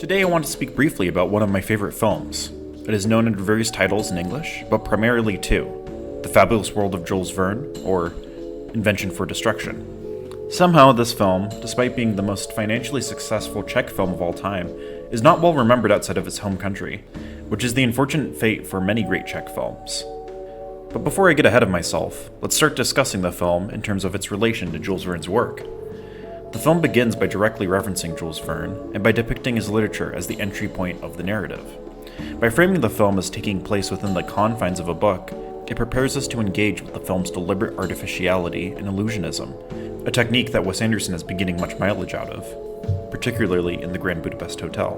Today I want to speak briefly about one of my favorite films. It is known under various titles in English, but primarily two: The Fabulous World of Jules Verne, or Invention for Destruction. Somehow this film, despite being the most financially successful Czech film of all time, is not well remembered outside of its home country, which is the unfortunate fate for many great Czech films. But before I get ahead of myself, let's start discussing the film in terms of its relation to Jules Verne's work. The film begins by directly referencing Jules Verne, and by depicting his literature as the entry point of the narrative. By framing the film as taking place within the confines of a book, it prepares us to engage with the film's deliberate artificiality and illusionism, a technique that Wes Anderson has been getting much mileage out of, particularly in the Grand Budapest Hotel.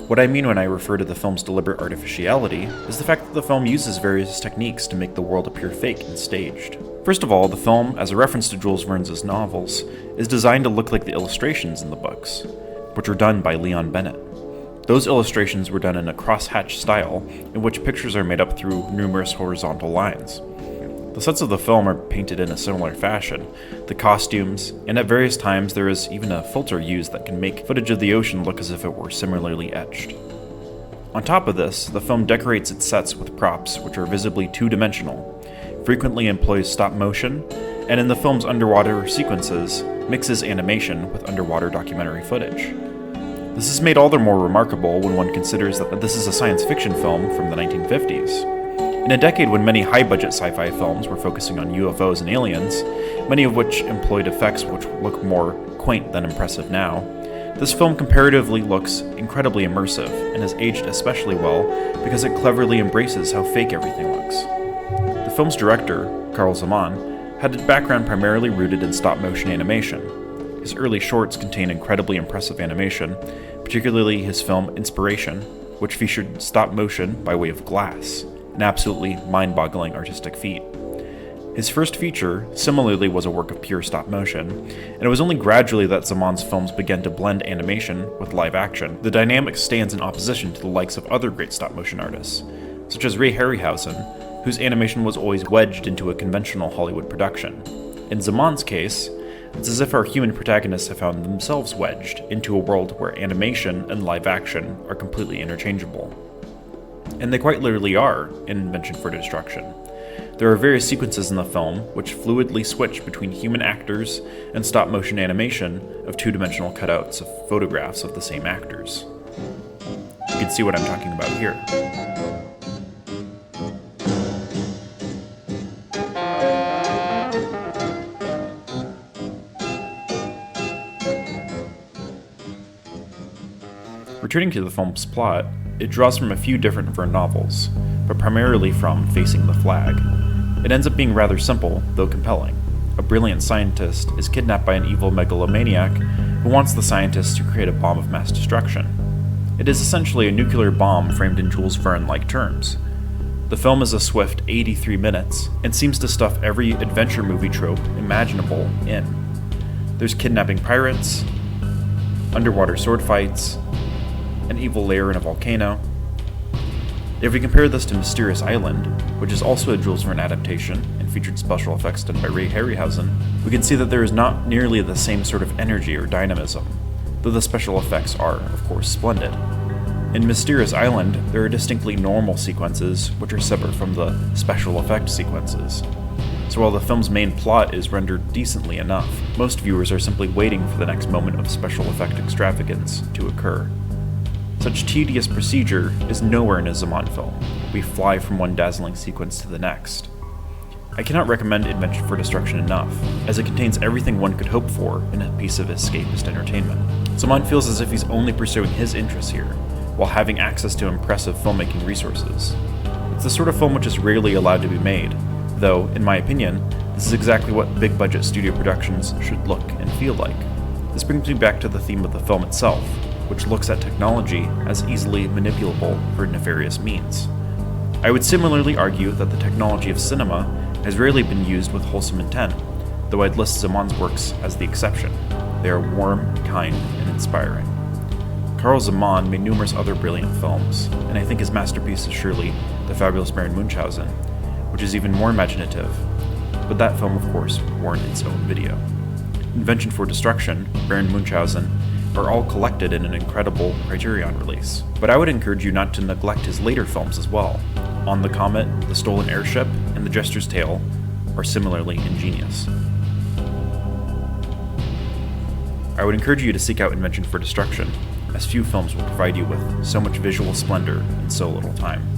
What I mean when I refer to the film's deliberate artificiality is the fact that the film uses various techniques to make the world appear fake and staged. First of all, the film, as a reference to Jules Verne's novels, is designed to look like the illustrations in the books, which were done by Leon Bennett. Those illustrations were done in a crosshatch style, in which pictures are made up through numerous horizontal lines. The sets of the film are painted in a similar fashion, the costumes, and at various times there is even a filter used that can make footage of the ocean look as if it were similarly etched. On top of this, the film decorates its sets with props which are visibly two-dimensional, frequently employs stop motion, and in the film's underwater sequences, mixes animation with underwater documentary footage. This is made all the more remarkable when one considers that this is a science fiction film from the 1950s. In a decade when many high-budget sci-fi films were focusing on UFOs and aliens, many of which employed effects which look more quaint than impressive now, this film comparatively looks incredibly immersive and has aged especially well because it cleverly embraces how fake everything looks. The film's director, Karel Zeman, had a background primarily rooted in stop-motion animation. His early shorts contain incredibly impressive animation, particularly his film Inspiration, which featured stop-motion by way of glass, an absolutely mind-boggling artistic feat. His first feature, similarly, was a work of pure stop-motion, and it was only gradually that Zeman's films began to blend animation with live action. The dynamic stands in opposition to the likes of other great stop-motion artists, such as Ray Harryhausen, whose animation was always wedged into a conventional Hollywood production. In Zeman's case, it's as if our human protagonists have found themselves wedged into a world where animation and live action are completely interchangeable. And they quite literally are in Invention for Destruction. There are various sequences in the film which fluidly switch between human actors and stop-motion animation of two-dimensional cutouts of photographs of the same actors. You can see what I'm talking about here. Returning to the film's plot, it draws from a few different Verne novels, but primarily from Facing the Flag. It ends up being rather simple, though compelling. A brilliant scientist is kidnapped by an evil megalomaniac who wants the scientist to create a bomb of mass destruction. It is essentially a nuclear bomb framed in Jules Verne-like terms. The film is a swift 83 minutes, and seems to stuff every adventure movie trope imaginable in. There's kidnapping pirates, underwater sword fights, an evil lair in a volcano. If we compare this to Mysterious Island, which is also a Jules Verne adaptation and featured special effects done by Ray Harryhausen, we can see that there is not nearly the same sort of energy or dynamism, though the special effects are, of course, splendid. In Mysterious Island, there are distinctly normal sequences which are separate from the special effect sequences. So while the film's main plot is rendered decently enough, most viewers are simply waiting for the next moment of special effect extravagance to occur. Such tedious procedure is nowhere in a Zeman film. We fly from one dazzling sequence to the next. I cannot recommend Invention for Destruction enough, as it contains everything one could hope for in a piece of escapist entertainment. Zeman feels as if he's only pursuing his interests here, while having access to impressive filmmaking resources. It's the sort of film which is rarely allowed to be made, though, in my opinion, this is exactly what big-budget studio productions should look and feel like. This brings me back to the theme of the film itself, which looks at technology as easily manipulable for nefarious means. I would similarly argue that the technology of cinema has rarely been used with wholesome intent, though I'd list Zeman's works as the exception. They are warm, kind, and inspiring. Karel Zeman made numerous other brilliant films, and I think his masterpiece is surely The Fabulous Baron Munchausen, which is even more imaginative, but that film, of course, warrants its own video. Invention for Destruction, Baron Munchausen, are all collected in an incredible Criterion release. But I would encourage you not to neglect his later films as well. On the Comet, The Stolen Airship, and The Jester's Tale are similarly ingenious. I would encourage you to seek out Invention for Destruction, as few films will provide you with so much visual splendor in so little time.